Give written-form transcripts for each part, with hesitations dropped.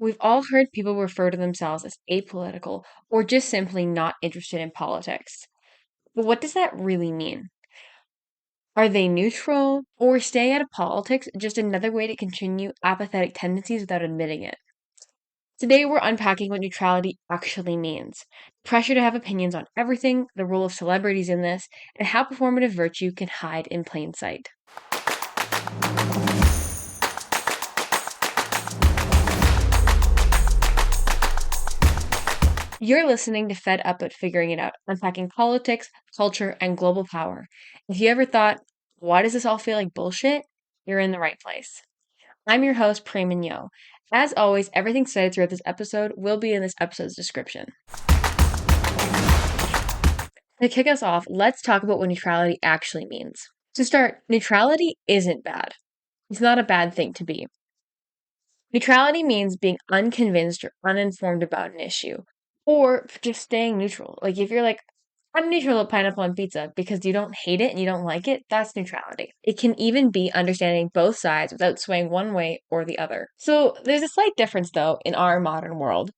We've all heard people refer to themselves as apolitical or just simply not interested in politics. But what does that really mean? Are they neutral, or staying out of politics just another way to continue apathetic tendencies without admitting it? Today, we're unpacking what neutrality actually means, pressure to have opinions on everything, the role of celebrities in this, and how performative virtue can hide in plain sight. You're listening to Fed Up at Figuring It Out, unpacking politics, culture, and global power. If you ever thought, why does this all feel like bullshit? You're in the right place. I'm your host, Prem Yo. As always, everything said throughout this episode will be in this episode's description. To kick us off, let's talk about what neutrality actually means. To start, neutrality isn't bad. It's not a bad thing to be. Neutrality means being unconvinced or uninformed about an issue, or just staying neutral. Like if you're like, I'm neutral to pineapple on pizza because you don't hate it and you don't like it, that's neutrality. It can even be understanding both sides without swaying one way or the other. So there's a slight difference though in our modern world.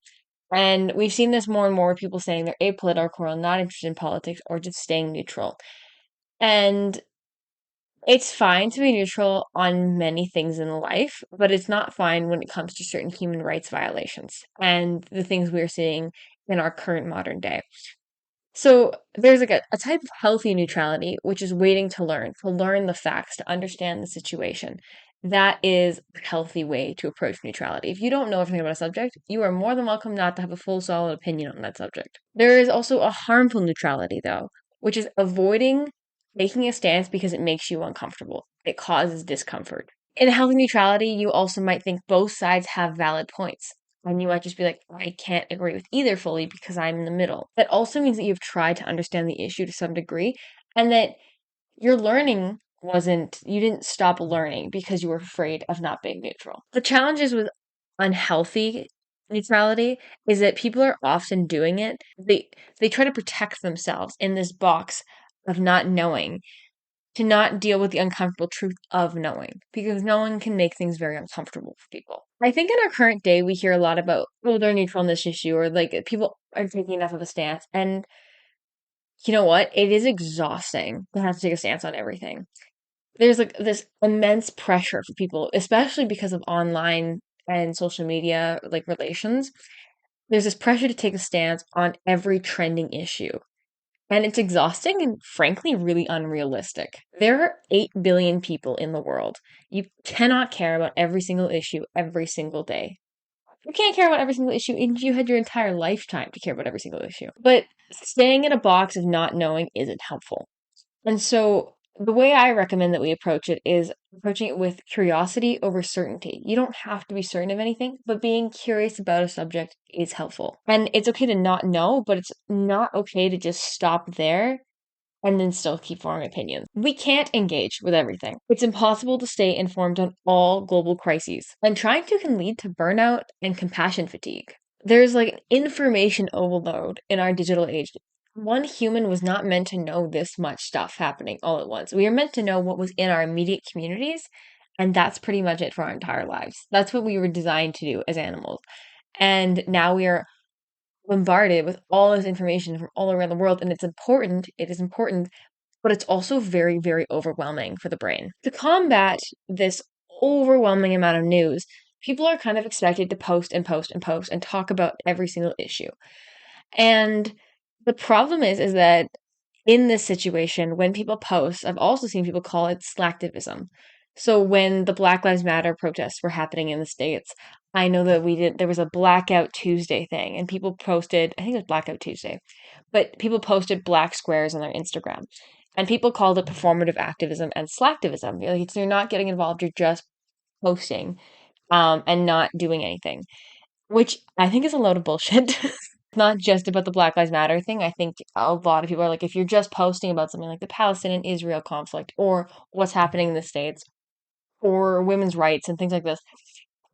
And we've seen this more and more with people saying they're apolitical or not interested in politics or just staying neutral. And it's fine to be neutral on many things in life, but it's not fine when it comes to certain human rights violations and the things we're seeing in our current modern day. So there's like a type of healthy neutrality, which is waiting to learn the facts, to understand the situation. That is a healthy way to approach neutrality. If you don't know everything about a subject, you are more than welcome not to have a full, solid opinion on that subject. There is also a harmful neutrality, though, which is avoiding taking a stance because it makes you uncomfortable. It causes discomfort. In healthy neutrality, you also might think both sides have valid points. And you might just be like, I can't agree with either fully because I'm in the middle. That also means that you've tried to understand the issue to some degree and that your learning you didn't stop learning because you were afraid of not being neutral. The challenges with unhealthy neutrality is that people are often doing it. They try to protect themselves in this box of not knowing to not deal with the uncomfortable truth of knowing because knowing can make things very uncomfortable for people. I think in our current day, we hear a lot about, oh, they're neutral on this issue or like people are taking enough of a stance. And you know what? It is exhausting to have to take a stance on everything. There's like this immense pressure for people, especially because of online and social media like relations. There's this pressure to take a stance on every trending issue. And it's exhausting and frankly really unrealistic. There are 8 billion people in the world. You cannot care about every single issue every single day. You can't care about every single issue even if you had your entire lifetime to care about every single issue. But staying in a box of not knowing isn't helpful. And so the way I recommend that we approach it is approaching it with curiosity over certainty. You don't have to be certain of anything, but being curious about a subject is helpful. And it's okay to not know, but it's not okay to just stop there and then still keep forming opinions. We can't engage with everything. It's impossible to stay informed on all global crises, and trying to can lead to burnout and compassion fatigue. There's like information overload in our digital age. One human was not meant to know this much stuff happening all at once. We are meant to know what was in our immediate communities, and that's pretty much it for our entire lives. That's what we were designed to do as animals. And now we are bombarded with all this information from all around the world, and it is important, but it's also very, very overwhelming for the brain. To combat this overwhelming amount of news, people are kind of expected to post and post and post and talk about every single issue. And the problem is that in this situation, when people post, I've also seen people call it slacktivism. So when the Black Lives Matter protests were happening in the States, I know that there was a Blackout Tuesday thing, and people posted, I think it was Blackout Tuesday, but people posted black squares on their Instagram. And people called it performative activism and slacktivism. You're not getting involved, you're just posting and not doing anything, which I think is a load of bullshit. Not just about the Black Lives Matter thing. I think a lot of people are like, if you're just posting about something like the Palestinian Israel conflict or what's happening in the States or women's rights and things like this,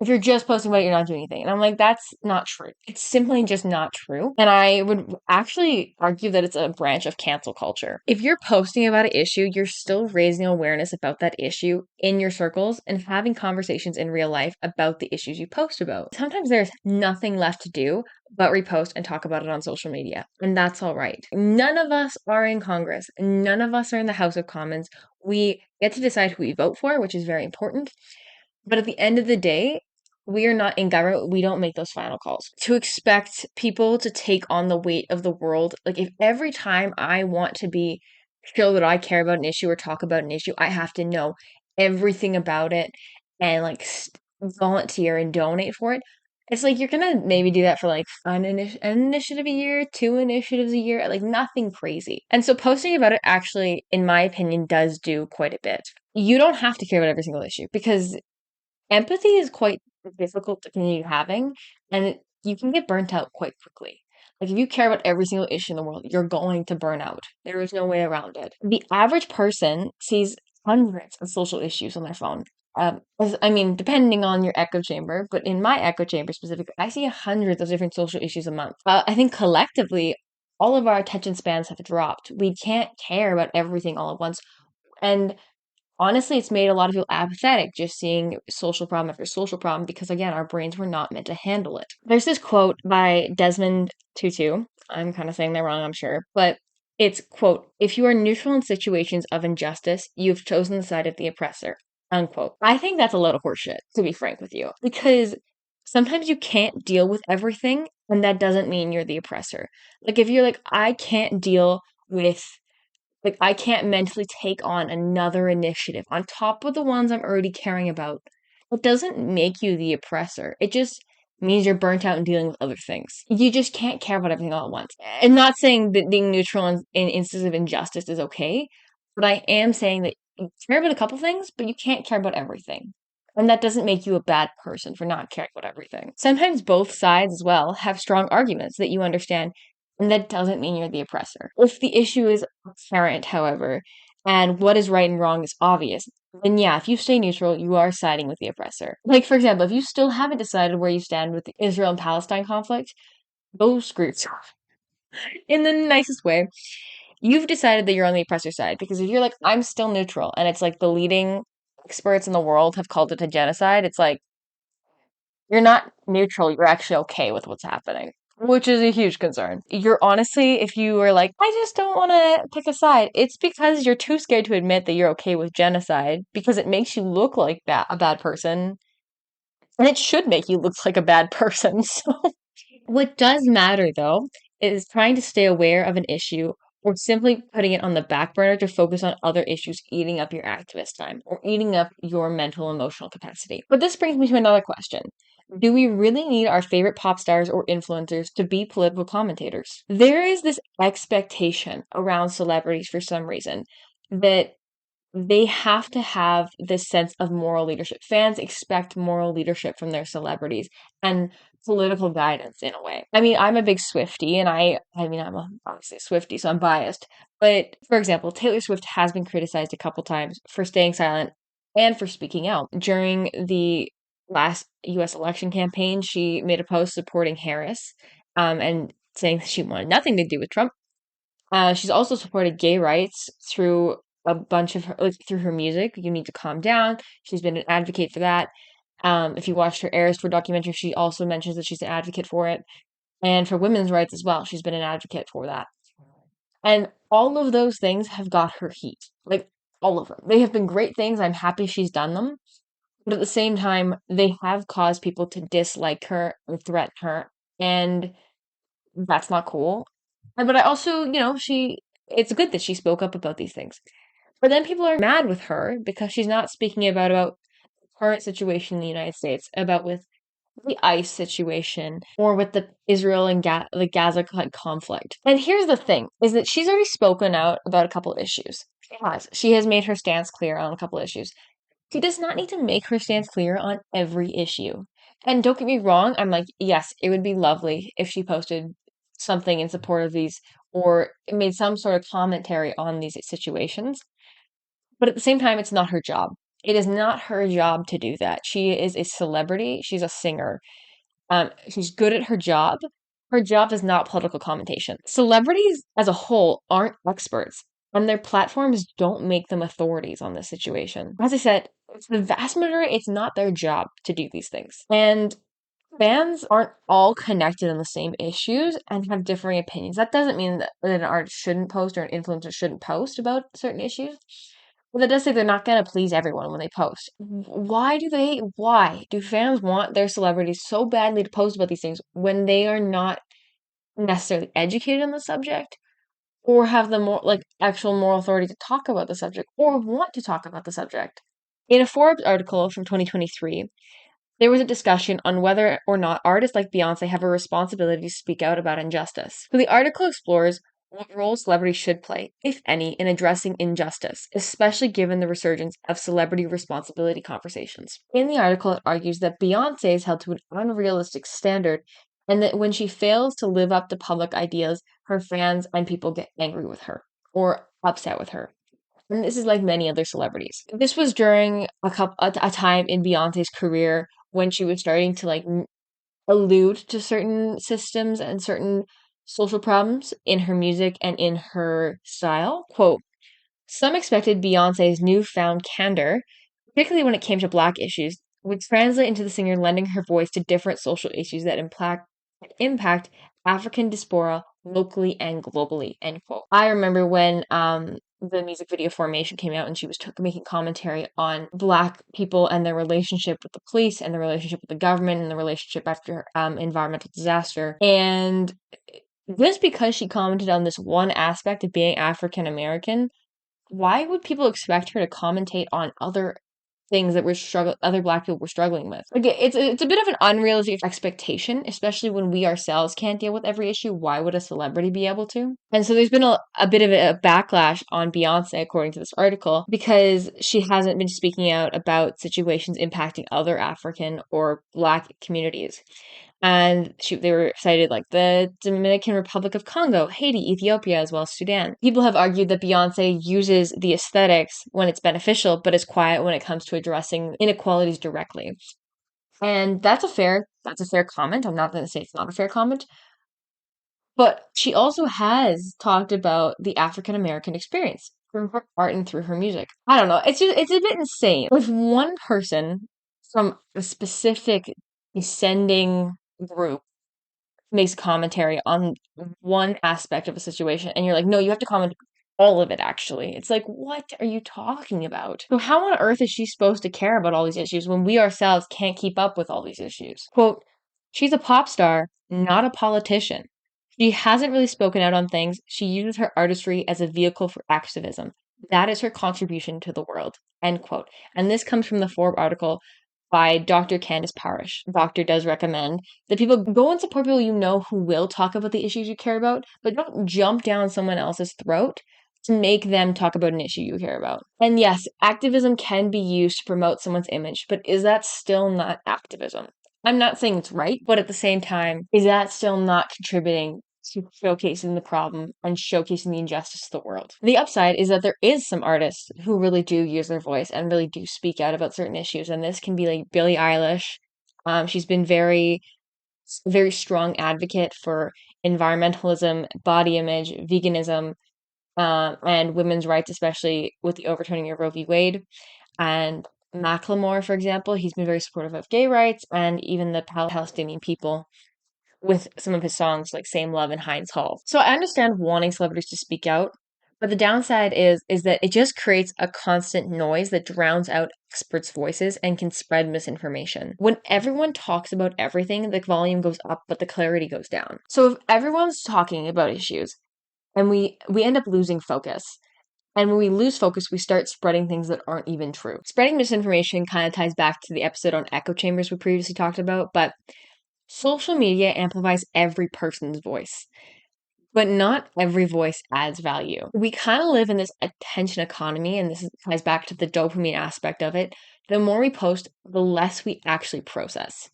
If you're just posting about it, you're not doing anything. And I'm like, that's not true. It's simply just not true. And I would actually argue that it's a branch of cancel culture. If you're posting about an issue, you're still raising awareness about that issue in your circles and having conversations in real life about the issues you post about. Sometimes there's nothing left to do but repost and talk about it on social media. And that's all right. None of us are in Congress. None of us are in the House of Commons. We get to decide who we vote for, which is very important. But at the end of the day, we are not in government. We don't make those final calls. To expect people to take on the weight of the world, like if every time I want to show that I care about an issue or talk about an issue, I have to know everything about it and like volunteer and donate for it. It's like you're gonna maybe do that for like an initiative a year, two initiatives a year, like nothing crazy. And so posting about it actually, in my opinion, does do quite a bit. You don't have to care about every single issue because empathy is quite difficult to continue having, and you can get burnt out quite quickly. Like, if you care about every single issue in the world, you're going to burn out. There is no way around it. The average person sees hundreds of social issues on their phone. I mean, depending on your echo chamber, but in my echo chamber specifically, I see hundreds of different social issues a month. I think collectively, all of our attention spans have dropped. We can't care about everything all at once. And honestly, it's made a lot of people apathetic just seeing social problem after social problem because, again, our brains were not meant to handle it. There's this quote by Desmond Tutu. I'm kind of saying that wrong, I'm sure, but it's, quote, "If you are neutral in situations of injustice, you've chosen the side of the oppressor," unquote. I think that's a load of horseshit, to be frank with you, because sometimes you can't deal with everything, and that doesn't mean you're the oppressor. Like, if you're like, I can't deal with like, I can't mentally take on another initiative on top of the ones I'm already caring about. It doesn't make you the oppressor. It just means you're burnt out and dealing with other things. You just can't care about everything all at once. I'm not saying that being neutral in instances of injustice is okay, but I am saying that you care about a couple things, but you can't care about everything. And that doesn't make you a bad person for not caring about everything. Sometimes both sides as well have strong arguments that you understand, and that doesn't mean you're the oppressor. If the issue is apparent, however, and what is right and wrong is obvious, then yeah, if you stay neutral, you are siding with the oppressor. Like, for example, if you still haven't decided where you stand with the Israel and Palestine conflict, go screw yourself. In the nicest way, you've decided that you're on the oppressor side because if you're like, I'm still neutral, and it's like the leading experts in the world have called it a genocide, it's like, you're not neutral, you're actually okay with what's happening, which is a huge concern. You're honestly, if you are like, I just don't want to pick a side, it's because you're too scared to admit that you're okay with genocide because it makes you look like a bad person, and it should make you look like a bad person. So what does matter, though, is trying to stay aware of an issue or simply putting it on the back burner to focus on other issues eating up your activist time or eating up your mental emotional capacity. But this brings me to another question. Do we really need our favorite pop stars or influencers to be political commentators? There is this expectation around celebrities for some reason that they have to have this sense of moral leadership. Fans expect moral leadership from their celebrities and political guidance in a way. I mean, I'm a big Swiftie and obviously a Swiftie, so I'm biased. But for example, Taylor Swift has been criticized a couple times for staying silent and for speaking out. During the last US election campaign, she made a post supporting Harris, and saying that she wanted nothing to do with Trump. She's also supported gay rights through a bunch of through her music. You Need to Calm Down. She's been an advocate for that. If you watched her Eras Tour documentary, she also mentions that she's an advocate for it. And for women's rights as well, she's been an advocate for that. And all of those things have got her heat. Like, all of them. They have been great things. I'm happy she's done them. But at the same time, they have caused people to dislike her and threaten her. And that's not cool. But I also, it's good that she spoke up about these things. But then people are mad with her because she's not speaking about the current situation in the United States, about with the ICE situation, or with the Israel and the Gaza conflict. And here's the thing, is that she's already spoken out about a couple of issues. She has. She has made her stance clear on a couple of issues. She does not need to make her stance clear on every issue. And don't get me wrong, I'm like, yes, it would be lovely if she posted something in support of these or made some sort of commentary on these situations. But at the same time, it's not her job. It is not her job to do that. She is a celebrity. She's a singer. She's good at her job. Her job is not political commentation. Celebrities as a whole aren't experts, and their platforms don't make them authorities on this situation. As I said, it's the vast majority, it's not their job to do these things. And fans aren't all connected on the same issues and have differing opinions. That doesn't mean that an artist shouldn't post or an influencer shouldn't post about certain issues. But that does say they're not going to please everyone when they post. Why do fans want their celebrities so badly to post about these things when they are not necessarily educated on the subject or have the more like actual moral authority to talk about the subject or want to talk about the subject? In a Forbes article from 2023, there was a discussion on whether or not artists like Beyonce have a responsibility to speak out about injustice. So the article explores what role celebrities should play, if any, in addressing injustice, especially given the resurgence of celebrity responsibility conversations. In the article, it argues that Beyonce is held to an unrealistic standard and that when she fails to live up to public ideas, her fans and people get angry with her or upset with her. And this is like many other celebrities. This was during a time in Beyonce's career when she was starting to allude to certain systems and certain social problems in her music and in her style. Quote, some expected Beyonce's newfound candor, particularly when it came to Black issues, would translate into the singer lending her voice to different social issues that impact African diaspora locally and globally, end quote. I remember when the music video Formation came out and she was making commentary on Black people and their relationship with the police and the relationship with the government and the relationship after environmental disaster. And just because she commented on this one aspect of being African American, why would people expect her to commentate on other things that other Black people were struggling with? Like it's a bit of an unrealistic expectation, especially when we ourselves can't deal with every issue. Why would a celebrity be able to? And so there's been a bit of a backlash on Beyonce, according to this article, because she hasn't been speaking out about situations impacting other African or Black communities. And they were cited like the Dominican Republic of Congo, Haiti, Ethiopia, as well as Sudan. People have argued that Beyonce uses the aesthetics when it's beneficial, but is quiet when it comes to addressing inequalities directly. And that's a fair comment. I'm not going to say it's not a fair comment. But she also has talked about the African American experience through her art and through her music. I don't know. It's a bit insane. If one person from a specific descending group makes commentary on one aspect of a situation and you're like, no, you have to comment all of it actually. It's like, what are you talking about? So how on earth is she supposed to care about all these issues when we ourselves can't keep up with all these issues? Quote, she's a pop star, not a politician. She hasn't really spoken out on things. She uses her artistry as a vehicle for activism. That is her contribution to the world. End quote. And this comes from the Forbes article by Dr. Candace Parrish. Doctor does recommend that people go and support people you know who will talk about the issues you care about, but don't jump down someone else's throat to make them talk about an issue you care about. And yes, activism can be used to promote someone's image, but is that still not activism? I'm not saying it's right, but at the same time, is that still not contributing to showcasing the problem and showcasing the injustice to the world? The upside is that there is some artists who really do use their voice and really do speak out about certain issues, and this can be like Billie Eilish. She's been very strong advocate for environmentalism, body image, veganism, and women's rights, especially with the overturning of Roe v. Wade. And Macklemore, for example, he's been very supportive of gay rights and even the Palestinian people with some of his songs like Same Love and Heinz Hall. So I understand wanting celebrities to speak out, but the downside is that it just creates a constant noise that drowns out experts' voices and can spread misinformation. When everyone talks about everything, the volume goes up, but the clarity goes down. So if everyone's talking about issues and we end up losing focus, and when we lose focus, we start spreading things that aren't even true. Spreading misinformation kind of ties back to the episode on echo chambers we previously talked about, but social media amplifies every person's voice, but not every voice adds value. We kind of live in this attention economy, and ties back to the dopamine aspect of it. The more we post, the less we actually process.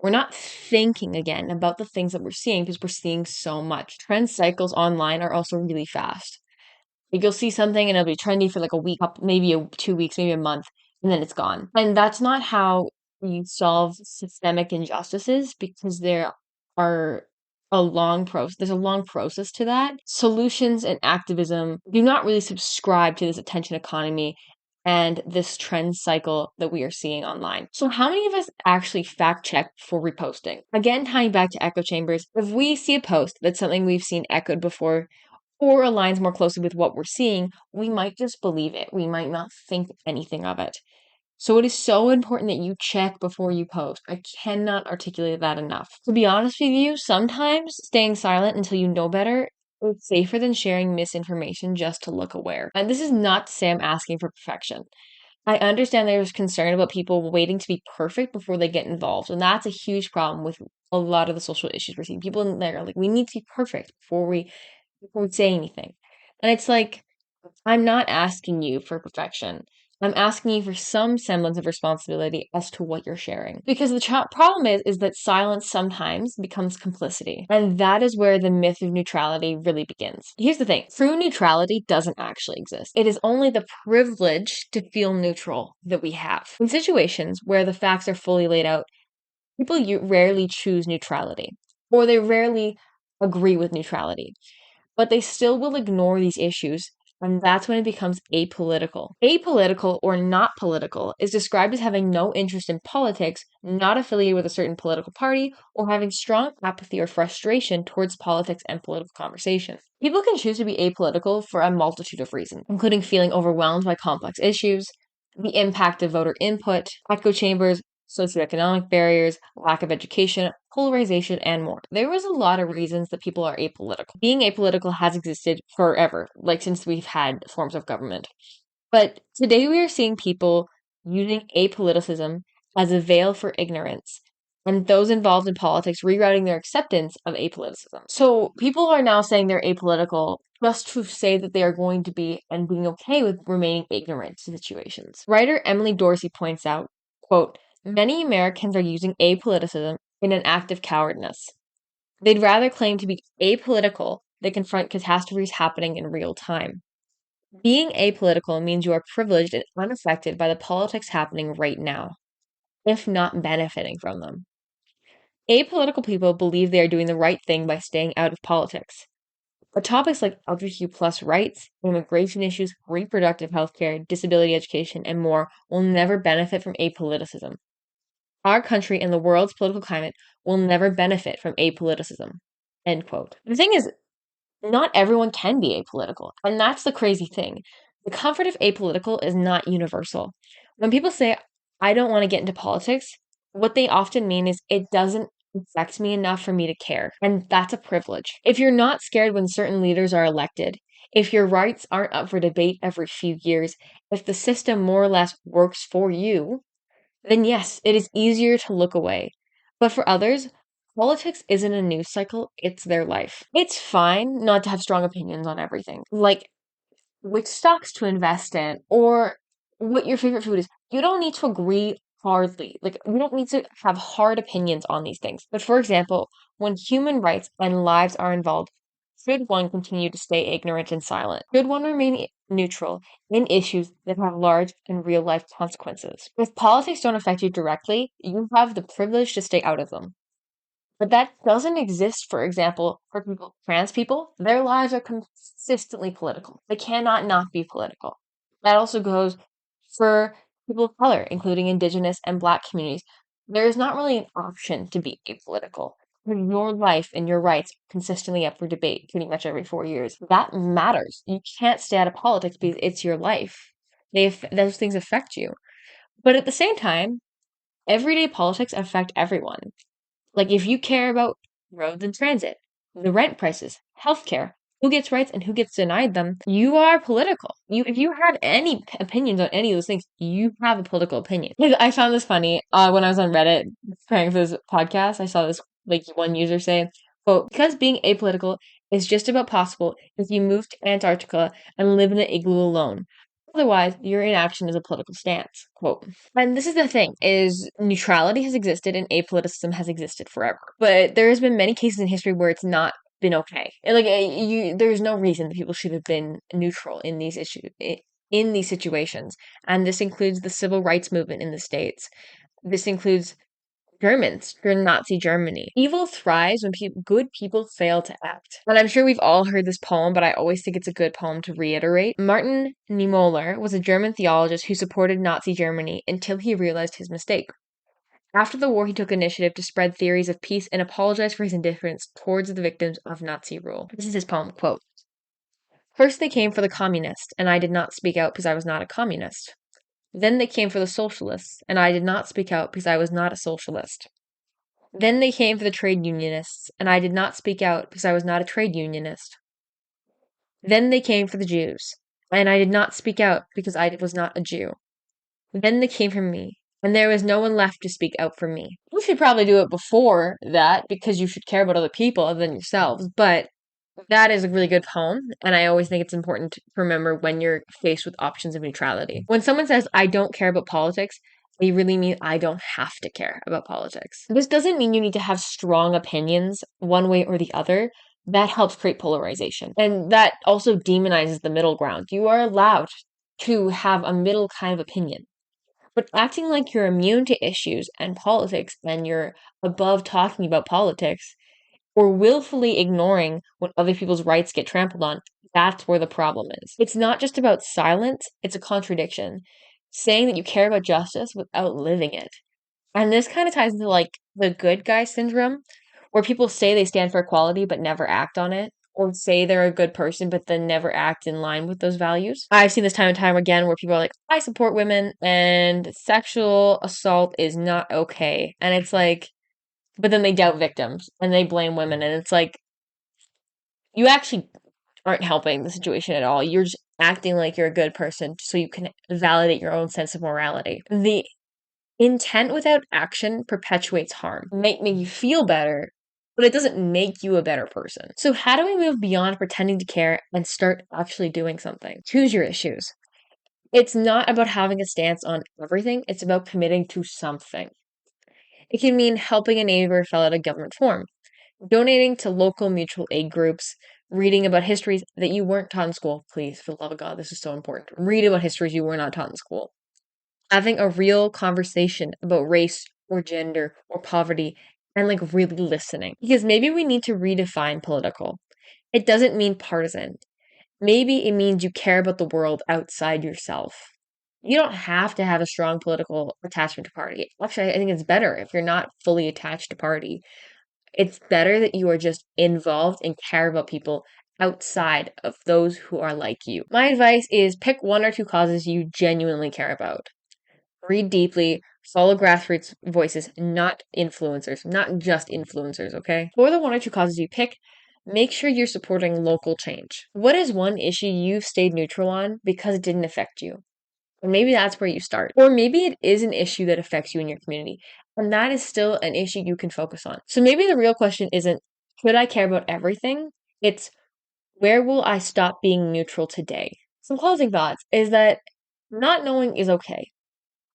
We're not thinking again about the things that we're seeing because we're seeing so much. Trend cycles online are also really fast. Like you'll see something and it'll be trendy for like a week, maybe 2 weeks, maybe a month. and then it's gone. And that's not how you solve systemic injustices, because there are there's a long process to that. Solutions and activism do not really subscribe to this attention economy and this trend cycle that we are seeing online. So how many of us actually fact check before reposting? Again, tying back to echo chambers, if we see a post that's something we've seen echoed before or aligns more closely with what we're seeing, we might just believe it. We might not think anything of it. So it is so important that you check before you post. I cannot articulate that enough. To be honest with you, sometimes staying silent until you know better is safer than sharing misinformation just to look aware. And this is not to say I'm asking for perfection. I understand there's concern about people waiting to be perfect before they get involved. And that's a huge problem with a lot of the social issues we're seeing. People in there are like, we need to be perfect before we say anything. And it's like, I'm not asking you for perfection. I'm asking you for some semblance of responsibility as to what you're sharing. Because the problem is that silence sometimes becomes complicity. And that is where the myth of neutrality really begins. Here's the thing. True neutrality doesn't actually exist. It is only the privilege to feel neutral that we have. In situations where the facts are fully laid out, people rarely choose neutrality, or they rarely agree with neutrality, but they still will ignore these issues, and that's when it becomes apolitical. Apolitical or not political is described as having no interest in politics, not affiliated with a certain political party, or having strong apathy or frustration towards politics and political conversation. People can choose to be apolitical for a multitude of reasons, including feeling overwhelmed by complex issues, the impact of voter input, echo chambers, socioeconomic barriers, lack of education, polarization, and more. There was a lot of reasons that people are apolitical. Being apolitical has existed forever, like since we've had forms of government. But today we are seeing people using apoliticism as a veil for ignorance, and those involved in politics rerouting their acceptance of apoliticism. So people are now saying they're apolitical just to say that they are going to be and being okay with remaining ignorant to situations. Writer Emily Dorsey points out, quote, many Americans are using apoliticism in an act of cowardness. They'd rather claim to be apolitical than confront catastrophes happening in real time. Being apolitical means you are privileged and unaffected by the politics happening right now, if not benefiting from them. Apolitical people believe they are doing the right thing by staying out of politics. But topics like LGBTQ plus rights, immigration issues, reproductive health care, disability education, and more will never benefit from apoliticism. Our country and the world's political climate will never benefit from apoliticism. End quote. The thing is, not everyone can be apolitical, and that's the crazy thing. The comfort of apolitical is not universal. When people say, I don't want to get into politics, what they often mean is it doesn't affect me enough for me to care, and that's a privilege. If you're not scared when certain leaders are elected, if your rights aren't up for debate every few years, if the system more or less works for you, then yes, it is easier to look away. But for others, politics isn't a news cycle, it's their life. It's fine not to have strong opinions on everything, like which stocks to invest in or what your favorite food is. You don't need to agree hardly. Like, we don't need to have hard opinions on these things. But for example, when human rights and lives are involved, should one continue to stay ignorant and silent? Should one remain neutral in issues that have large and real life consequences? If politics don't affect you directly, you have the privilege to stay out of them. But that doesn't exist, for example, for trans people. Their lives are consistently political. They cannot not be political. That also goes for people of color, including indigenous and black communities. There is not really an option to be apolitical. Your life and your rights are consistently up for debate pretty much every 4 years. That matters. You can't stay out of politics because it's your life. Those things affect you. But at the same time, everyday politics affect everyone. Like, if you care about roads and transit, the rent prices, healthcare, who gets rights and who gets denied them, you are political. If you have any opinions on any of those things, you have a political opinion. I found this funny. When I was on Reddit preparing for this podcast, I saw this like one user say, quote, because being apolitical is just about possible if you move to Antarctica and live in an igloo alone. Otherwise, your inaction is a political stance. Quote. And this is the thing, is neutrality has existed and apoliticism has existed forever. But there has been many cases in history where it's not been okay. There's no reason that people should have been neutral in these issues. in these situations. And this includes the civil rights movement in the States. This includes Germans during Nazi Germany. Evil thrives when good people fail to act. And I'm sure we've all heard this poem, but I always think it's a good poem to reiterate. Martin Niemöller was a German theologist who supported Nazi Germany until he realized his mistake. After the war, he took initiative to spread theories of peace and apologized for his indifference towards the victims of Nazi rule. This is his poem, quote, "First they came for the communists, and I did not speak out because I was not a communist. Then they came for the socialists, and I did not speak out because I was not a socialist. Then they came for the trade unionists, and I did not speak out because I was not a trade unionist. Then they came for the Jews, and I did not speak out because I was not a Jew. Then they came for me, and there was no one left to speak out for me." You should probably do it before that because you should care about other people other than yourselves, but that is a really good poem, and I always think it's important to remember when you're faced with options of neutrality. When someone says, "I don't care about politics," they really mean, "I don't have to care about politics." This doesn't mean you need to have strong opinions one way or the other. That helps create polarization. And that also demonizes the middle ground. You are allowed to have a middle kind of opinion. But acting like you're immune to issues and politics and you're above talking about politics or willfully ignoring when other people's rights get trampled on, that's where the problem is. It's not just about silence, it's a contradiction. Saying that you care about justice without living it. And this kind of ties into like the good guy syndrome, where people say they stand for equality but never act on it, or say they're a good person but then never act in line with those values. I've seen this time and time again where people are like, "I support women and sexual assault is not okay." And it's like, but then they doubt victims and they blame women. And it's like, you actually aren't helping the situation at all. You're just acting like you're a good person so you can validate your own sense of morality. The intent without action perpetuates harm. It might make you feel better, but it doesn't make you a better person. So how do we move beyond pretending to care and start actually doing something? Choose your issues. It's not about having a stance on everything, it's about committing to something. It can mean helping a neighbor fill out a government form, donating to local mutual aid groups, reading about histories that you weren't taught in school. Please, for the love of God, this is so important. Read about histories you were not taught in school. Having a real conversation about race or gender or poverty and like really listening. Because maybe we need to redefine political. It doesn't mean partisan. Maybe it means you care about the world outside yourself. You don't have to have a strong political attachment to party. Actually, I think it's better if you're not fully attached to party. It's better that you are just involved and care about people outside of those who are like you. My advice is pick one or two causes you genuinely care about. Read deeply, follow grassroots voices, not influencers, not just influencers, okay? For the one or two causes you pick, make sure you're supporting local change. What is one issue you've stayed neutral on because it didn't affect you? And maybe that's where you start. Or maybe it is an issue that affects you in your community, and that is still an issue you can focus on. So maybe the real question isn't, should I care about everything? It's, where will I stop being neutral today? Some closing thoughts is that not knowing is okay.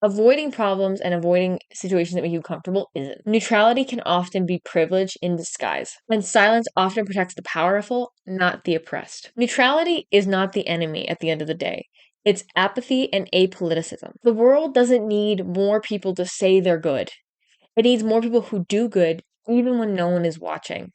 Avoiding problems and avoiding situations that make you comfortable isn't. Neutrality can often be privilege in disguise, and silence often protects the powerful, not the oppressed. Neutrality is not the enemy at the end of the day. It's apathy and apoliticism. The world doesn't need more people to say they're good. It needs more people who do good, even when no one is watching.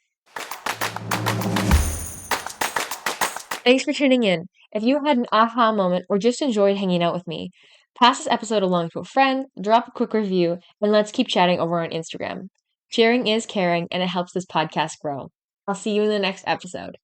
Thanks for tuning in. If you had an aha moment or just enjoyed hanging out with me, pass this episode along to a friend, drop a quick review, and let's keep chatting over on Instagram. Sharing is caring, and it helps this podcast grow. I'll see you in the next episode.